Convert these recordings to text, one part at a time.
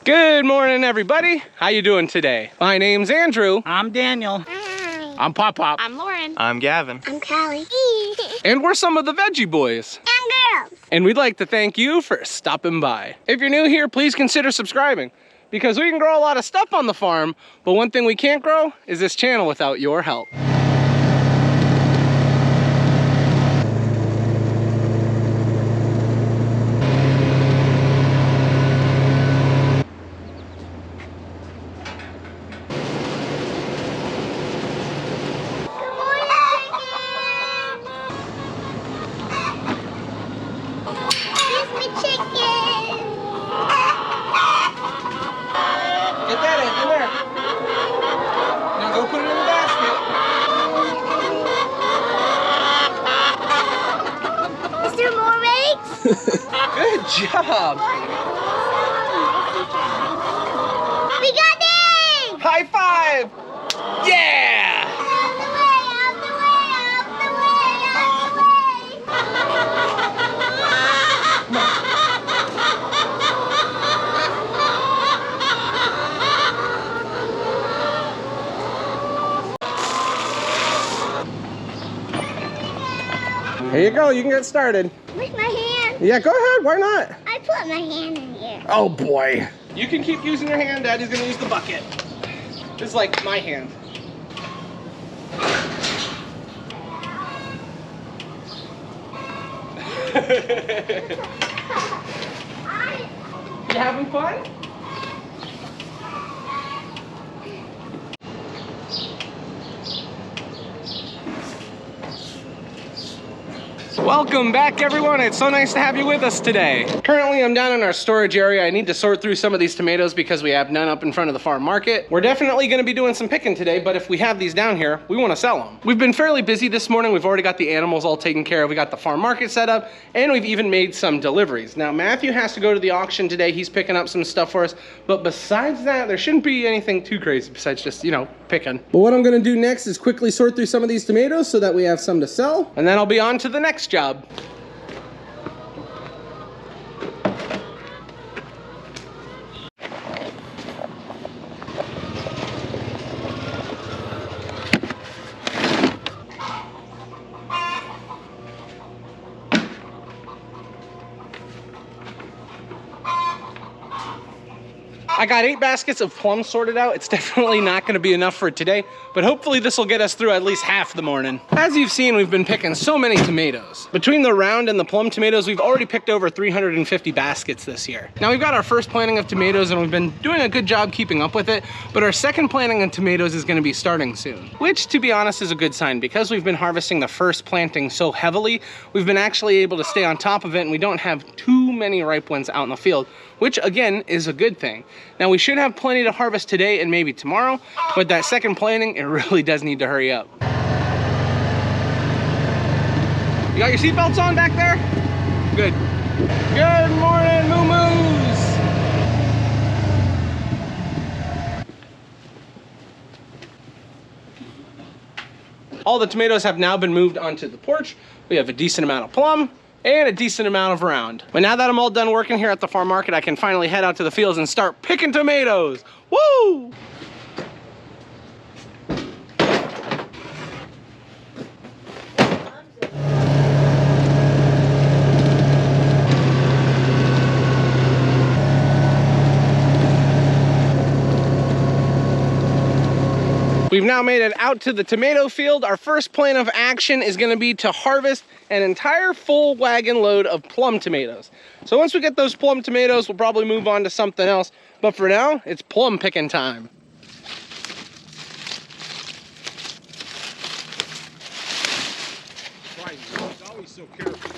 Good morning, everybody. How you doing today? My name's Andrew. I'm Daniel. I'm Pop Pop. I'm Lauren. I'm Gavin. I'm Callie. And we're some of the Veggie Boys. And girls. And we'd like to thank you for stopping by. If you're new here, please consider subscribing, because we can grow a lot of stuff on the farm, but one thing we can't grow is this channel without your help. Get that in there. Now go put it in the basket. Is there more eggs? Good job. We got eggs! High five. Yeah. Out the way, out the way, out the way, out the Here you go. You can get started. With my hand. Yeah, go ahead. Why not? I put my hand in here. Oh boy. You can keep using your hand. Daddy's gonna use the bucket. This is like my hand. You having fun? Welcome back, everyone. It's so nice to have you with us today. Currently, I'm down in our storage area. I need to sort through some of these tomatoes because we have none up in front of the farm market. We're definitely gonna be doing some picking today, but if we have these down here, we wanna sell them. We've been fairly busy this morning. We've already got the animals all taken care of. We got the farm market set up, and we've even made some deliveries. Now, Matthew has to go to the auction today. He's picking up some stuff for us, but besides that, there shouldn't be anything too crazy besides just, picking. But what I'm gonna do next is quickly sort through some of these tomatoes so that we have some to sell, and then I'll be on to the next job. I got 8 baskets of plums sorted out. It's definitely not gonna be enough for today, but hopefully this will get us through at least half the morning. As you've seen, we've been picking so many tomatoes. Between the round and the plum tomatoes, we've already picked over 350 baskets this year. Now we've got our first planting of tomatoes and we've been doing a good job keeping up with it, but our second planting of tomatoes is gonna be starting soon, which to be honest is a good sign. Because we've been harvesting the first planting so heavily, we've been actually able to stay on top of it and we don't have too many ripe ones out in the field, which again is a good thing. Now we should have plenty to harvest today and maybe tomorrow, but that second planting, it really does need to hurry up. You got your seatbelts on back there? Good. Good morning, moo-moos. All the tomatoes have now been moved onto the porch. We have a decent amount of plum and a decent amount of round. But now that I'm all done working here at the farm market, I can finally head out to the fields and start picking tomatoes. Woo! We've now made it out to the tomato field. Our first plan of action is gonna be to harvest an entire full wagon load of plum tomatoes. So once we get those plum tomatoes, we'll probably move on to something else. But for now, it's plum picking time. Right, he's always so careful.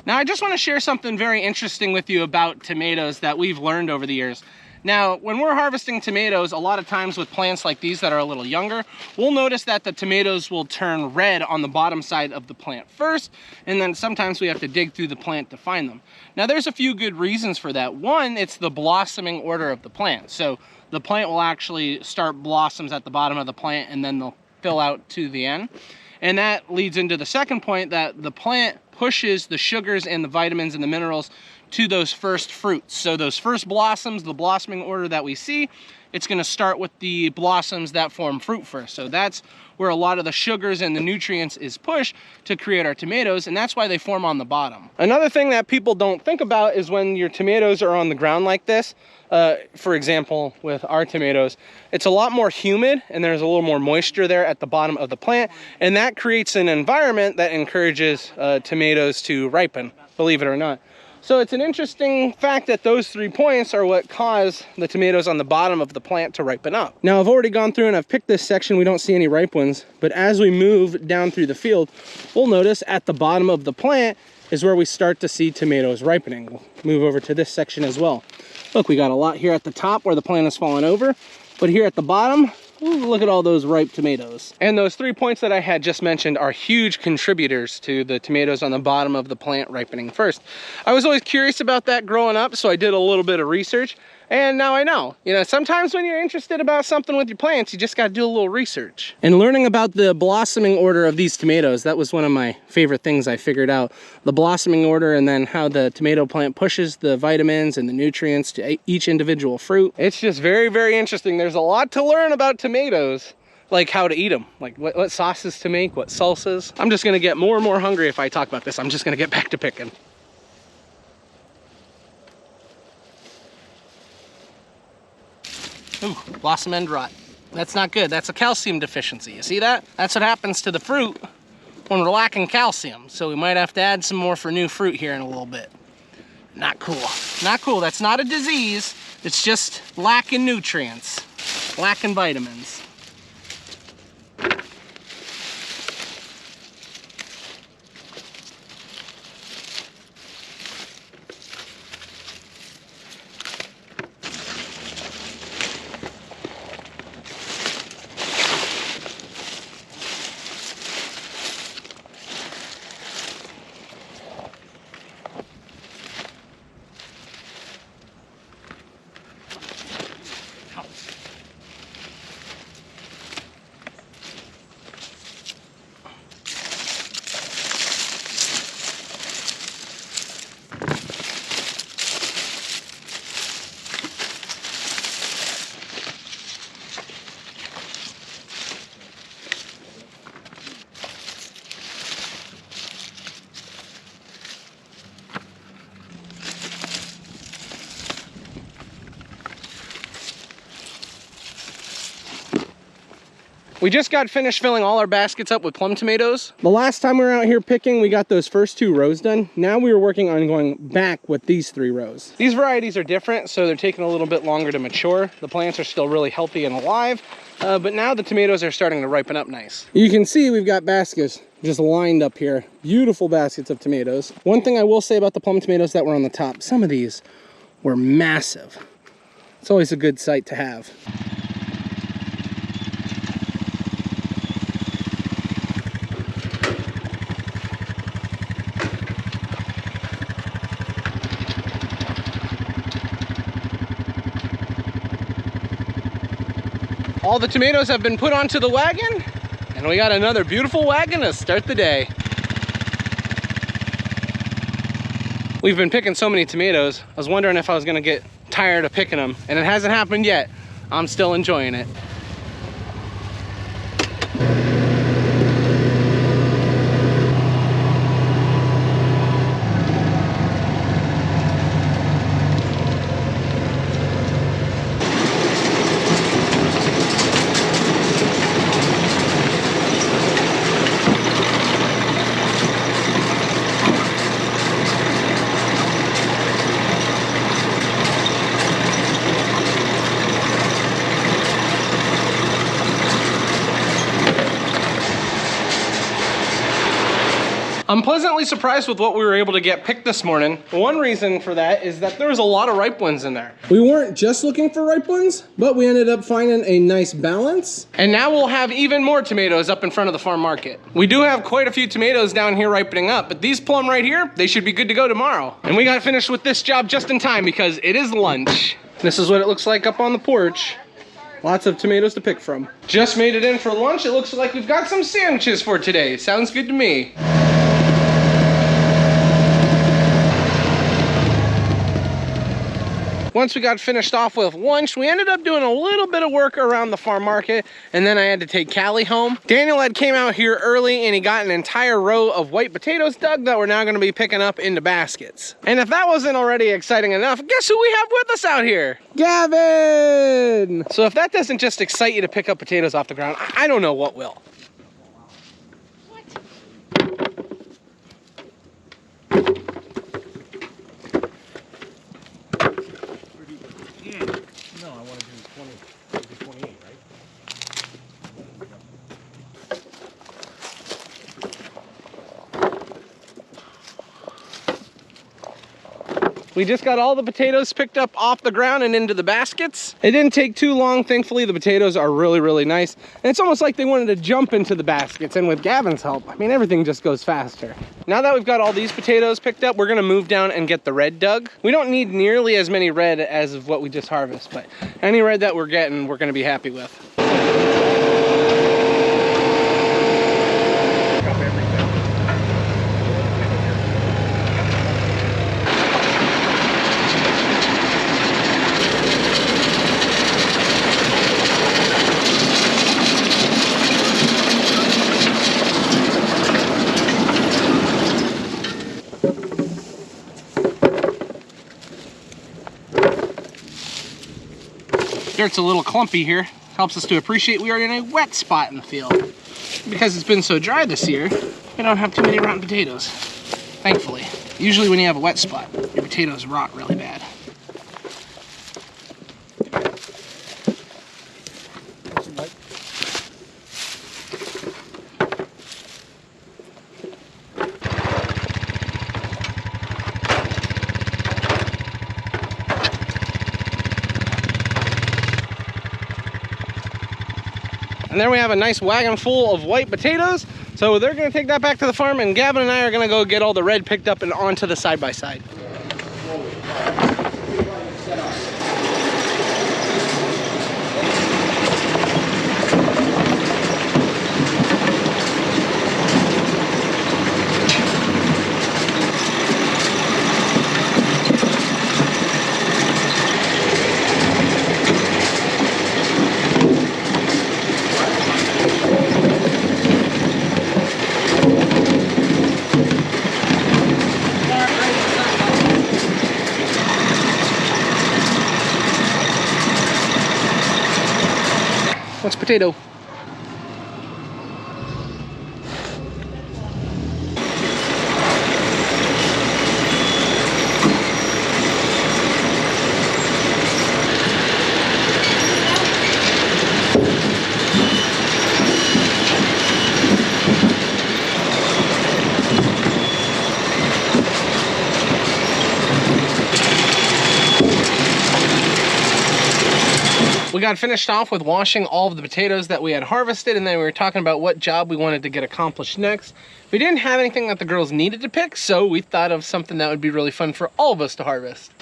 Now I just want to share something very interesting with you about tomatoes that we've learned over the years. Now, when we're harvesting tomatoes, a lot of times with plants like these that are a little younger, we'll notice that the tomatoes will turn red on the bottom side of the plant first, and then sometimes we have to dig through the plant to find them. Now, there's a few good reasons for that. One, it's the blossoming order of the plant. So the plant will actually start blossoms at the bottom of the plant, and then they'll fill out to the end. And that leads into the second point, that the plant pushes the sugars and the vitamins and the minerals to those first fruits. So those first blossoms, the blossoming order that we see, it's going to start with the blossoms that form fruit first. So that's where a lot of the sugars and the nutrients is pushed to create our tomatoes, and that's why they form on the bottom. Another thing that people don't think about is when your tomatoes are on the ground like this, for example, with our tomatoes, it's a lot more humid and there's a little more moisture there at the bottom of the plant, and that creates an environment that encourages tomatoes to ripen, believe it or not. So it's an interesting fact that those 3 points are what cause the tomatoes on the bottom of the plant to ripen up. Now, I've already gone through and I've picked this section. We don't see any ripe ones, but as we move down through the field, we'll notice at the bottom of the plant is where we start to see tomatoes ripening. We'll move over to this section as well. Look, we got a lot here at the top where the plant has fallen over, but here at the bottom, ooh, look at all those ripe tomatoes. And those 3 points that I had just mentioned are huge contributors to the tomatoes on the bottom of the plant ripening first. I was always curious about that growing up, so I did a little bit of research, and now I know. You know, sometimes when you're interested about something with your plants, you just got to do a little research. And learning about the blossoming order of these tomatoes, that was one of my favorite things I figured out. The blossoming order, and then how the tomato plant pushes the vitamins and the nutrients to each individual fruit. It's just very, very interesting. There's a lot to learn about tomatoes, like how to eat them, like what sauces to make, what salsas. I'm just gonna get more and more hungry if I talk about this. I'm just gonna get back to picking. Ooh, blossom end rot. That's not good. That's a calcium deficiency. You see that? That's what happens to the fruit when we're lacking calcium. So we might have to add some more for new fruit here in a little bit. Not cool. Not cool. That's not a disease. It's just lacking nutrients, lacking vitamins. We just got finished filling all our baskets up with plum tomatoes. The last time we were out here picking, we got those first 2 rows done. Now we were working on going back with these 3 rows. These varieties are different, so they're taking a little bit longer to mature. The plants are still really healthy and alive, but now the tomatoes are starting to ripen up nice. You can see we've got baskets just lined up here. Beautiful baskets of tomatoes. One thing I will say about the plum tomatoes that were on the top, some of these were massive. It's always a good sight to have. All the tomatoes have been put onto the wagon, and we got another beautiful wagon to start the day. We've been picking so many tomatoes, I was wondering if I was gonna get tired of picking them, and it hasn't happened yet. I'm still enjoying it. I'm pleasantly surprised with what we were able to get picked this morning. One reason for that is that there was a lot of ripe ones in there. We weren't just looking for ripe ones, but we ended up finding a nice balance. And now we'll have even more tomatoes up in front of the farm market. We do have quite a few tomatoes down here ripening up, but these plum right here, they should be good to go tomorrow. And we got finished with this job just in time because it is lunch. This is what it looks like up on the porch. Lots of tomatoes to pick from. Just made it in for lunch. It looks like we've got some sandwiches for today. Sounds good to me. Once we got finished off with lunch, we ended up doing a little bit of work around the farm market, and then I had to take Callie home. Daniel had came out here early and he got an entire row of white potatoes dug that we're now gonna be picking up into baskets. And if that wasn't already exciting enough, guess who we have with us out here? Gavin! So if that doesn't just excite you to pick up potatoes off the ground, I don't know what will. We just got all the potatoes picked up off the ground and into the baskets. It didn't take too long. Thankfully, the potatoes are really, really nice. And it's almost like they wanted to jump into the baskets. And with Gavin's help, I mean, everything just goes faster. Now that we've got all these potatoes picked up, we're gonna move down and get the red dug. We don't need nearly as many red as of what we just harvest, but any red that we're getting, we're gonna be happy with. Dirt's a little clumpy here. Helps us to appreciate we are in a wet spot in the field. Because it's been so dry this year, we don't have too many rotten potatoes. Thankfully. Usually when you have a wet spot, your potatoes rot really bad. And there we have a nice wagon full of white potatoes. So they're gonna take that back to the farm, and Gavin and I are gonna go get all the red picked up and onto the side-by-side. What's potato? We got finished off with washing all of the potatoes that we had harvested, and then we were talking about what job we wanted to get accomplished next. We didn't have anything that the girls needed to pick, so we thought of something that would be really fun for all of us to harvest.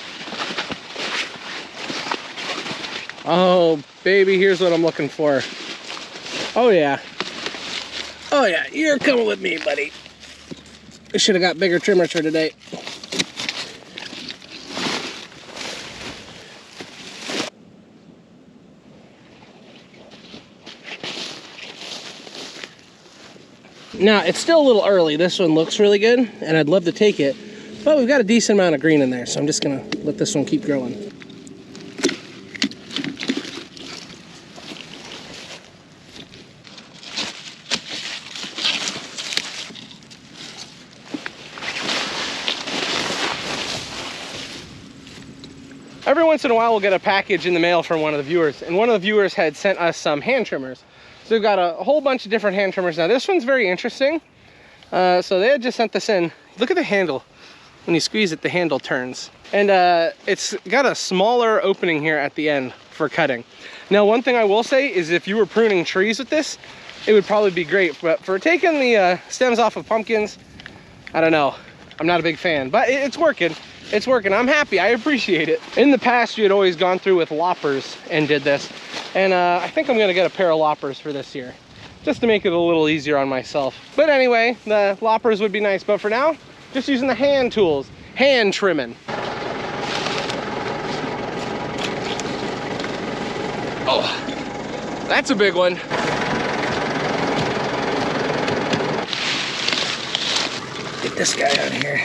Oh, baby, here's what I'm looking for. Oh, yeah. Oh, yeah, you're coming with me, buddy. I should have got bigger trimmers for today. Now, it's still a little early. This one looks really good, and I'd love to take it, but we've got a decent amount of green in there, so I'm just gonna let this one keep growing. Every once in a while, we'll get a package in the mail from one of the viewers, and one of the viewers had sent us some hand trimmers. So we've got a whole bunch of different hand trimmers. Now this one's very interesting So they had just sent this in. Look at the handle. When you squeeze it, the handle turns. And it's got a smaller opening here at the end for cutting. Now, one thing I will say is if you were pruning trees with this, it would probably be great. But for taking the stems off of pumpkins, I don't know. I'm not a big fan, but it's working. It's working. I'm happy. I appreciate it. In the past, you had always gone through with loppers and did this. And I think I'm gonna get a pair of loppers for this year, just to make it a little easier on myself. But anyway, the loppers would be nice. But for now, just using the hand tools, hand trimming. Oh, that's a big one. Get this guy out of here.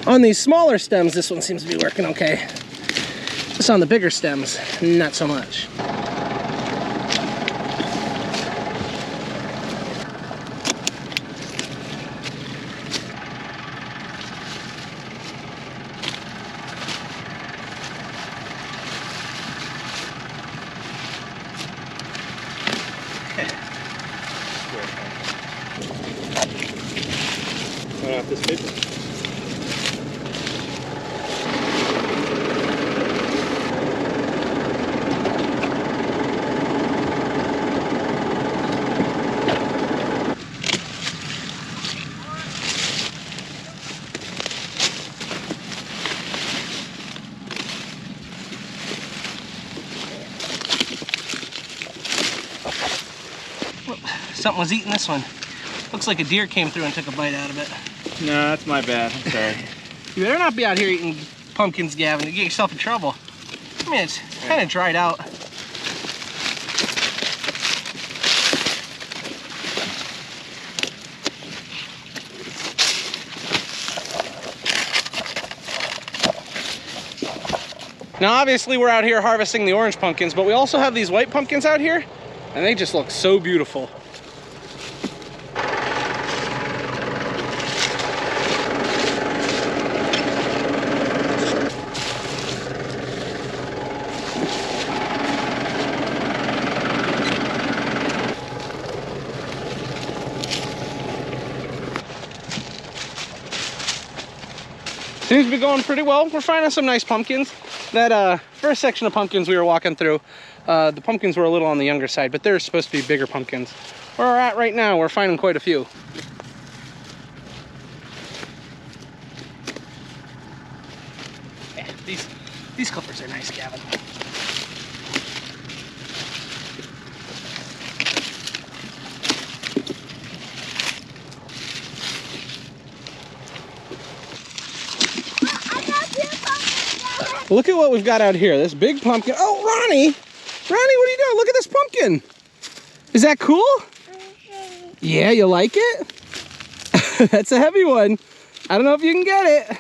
On these smaller stems, this one seems to be working okay. Just on the bigger stems, not so much. Run off this paper. Something was eating this one. Looks like a deer came through and took a bite out of it. No, that's my bad. I'm sorry. You better not be out here eating pumpkins, Gavin. You get yourself in trouble. I mean, it's kind of dried out. Now, obviously, we're out here harvesting the orange pumpkins, but we also have these white pumpkins out here, and they just look so beautiful. Seems to be going pretty well. We're finding some nice pumpkins. That first section of pumpkins we were walking through, the pumpkins were a little on the younger side, but they're supposed to be bigger pumpkins. Where we're at right now, we're finding quite a few. Yeah, these clippers are nice, Gavin. Look at what we've got out here. This big pumpkin. Oh, Ronnie! Ronnie, what are you doing? Look at this pumpkin. Is that cool? Yeah, you like it? That's a heavy one. I don't know if you can get it.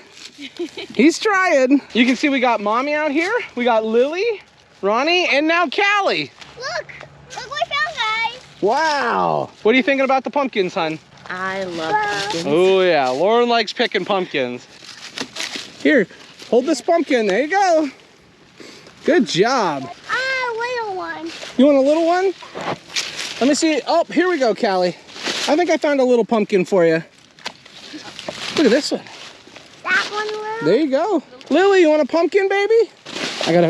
He's trying. You can see we got Mommy out here. We got Lily, Ronnie, and now Callie. Look what we found, guys. Wow. What are you thinking about the pumpkins, hon? I love pumpkins. Oh, yeah. Lauren likes picking pumpkins. Here. Hold this pumpkin. There you go. Good job. Ah, little one. You want a little one? Let me see. Oh, here we go, Callie. I think I found a little pumpkin for you. Look at this one. That one, little. There you go. Lily, you want a pumpkin, baby?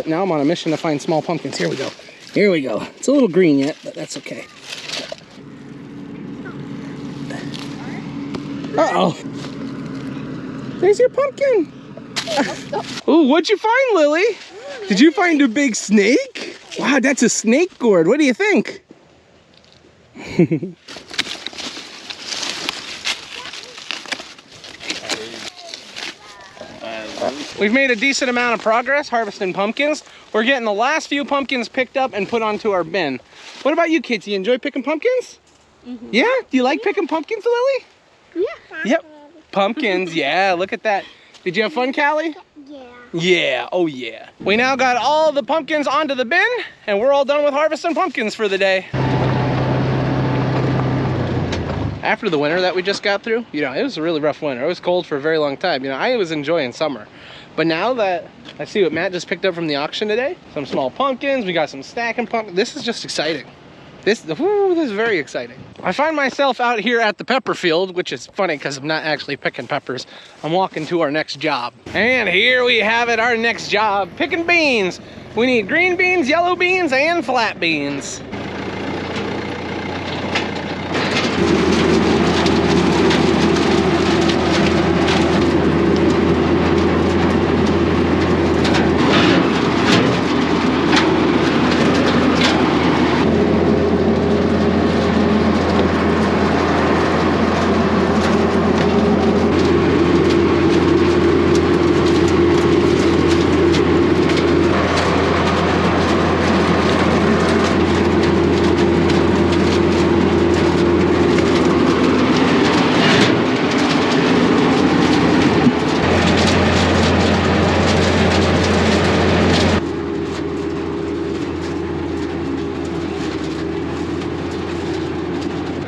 Now I'm on a mission to find small pumpkins. Here we go. Here we go. It's a little green yet, but that's okay. Uh-oh. There's your pumpkin. Ooh, what'd you find, Lily? Did you find a big snake? Wow, that's a snake gourd. What do you think? We've made a decent amount of progress harvesting pumpkins. We're getting the last few pumpkins picked up and put onto our bin. What about you kids? You enjoy picking pumpkins? Mm-hmm. Yeah? Do you like picking pumpkins, Lily? Yeah. Yep. Pumpkins, yeah, look at that. Did you have fun, Callie? Yeah. Yeah, oh yeah. We now got all the pumpkins onto the bin, and we're all done with harvesting pumpkins for the day. After the winter that we just got through, you know, it was a really rough winter. It was cold for a very long time. You know, I was enjoying summer. But now that I see what Matt just picked up from the auction today, some small pumpkins, we got some stacking pumpkins. This is just exciting. This is very exciting. I find myself out here at the pepper field, which is funny because I'm not actually picking peppers. I'm walking to our next job. And here we have it, our next job, picking beans. We need green beans, yellow beans, and flat beans.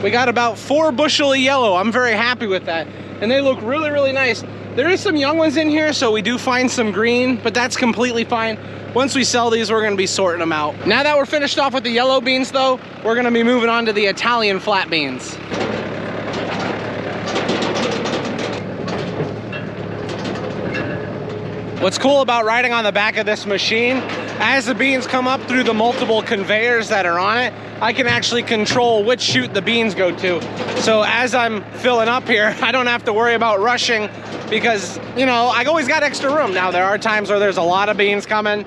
We got about 4 bushel of yellow. I'm very happy with that. And they look really, really nice. There is some young ones in here, so we do find some green, but that's completely fine. Once we sell these, we're gonna be sorting them out. Now that we're finished off with the yellow beans though, we're gonna be moving on to the Italian flat beans. What's cool about riding on the back of this machine, as the beans come up through the multiple conveyors that are on it, I can actually control which chute the beans go to. So as I'm filling up here, I don't have to worry about rushing because, you know, I always got extra room. Now there are times where there's a lot of beans coming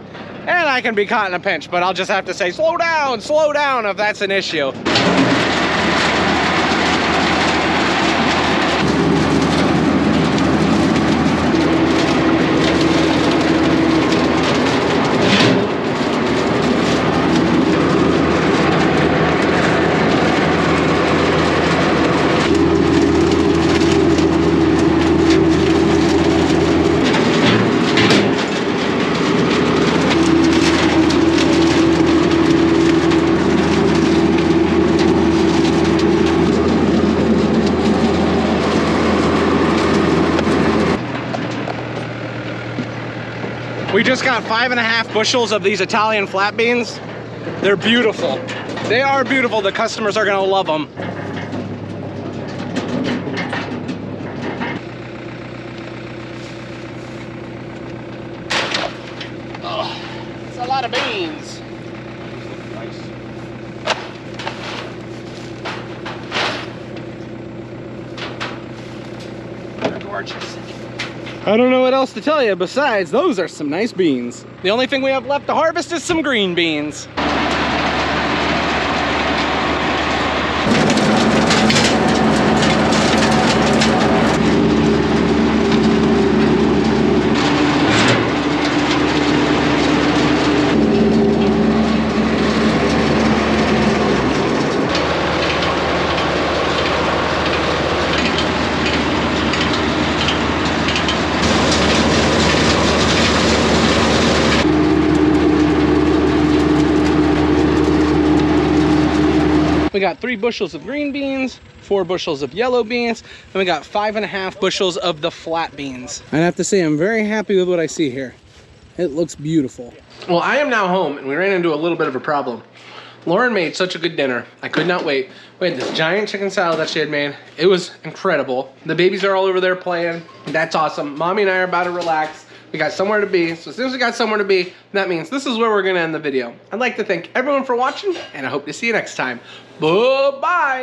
and I can be caught in a pinch, but I'll just have to say, slow down if that's an issue. We just got 5.5 bushels of these Italian flat beans. They're beautiful. They are beautiful. The customers are gonna love them. Oh, it's a lot of beans. They're gorgeous. I don't know what else to tell you besides those are some nice beans. The only thing we have left to harvest is some green beans. We got 3 bushels of green beans, 4 bushels of yellow beans, and we got 5.5 bushels of the flat beans. I have to say, I'm very happy with what I see here. It looks beautiful. Well, I am now home, and we ran into a little bit of a problem. Lauren made such a good dinner. I could not wait. We had this giant chicken salad that she had made. It was incredible. The babies are all over there playing. That's awesome. Mommy and I are about to relax. We got somewhere to be. So as soon as we got somewhere to be, that means this is where we're gonna end the video. I'd like to thank everyone for watching, and I hope to see you next time. Bye-bye.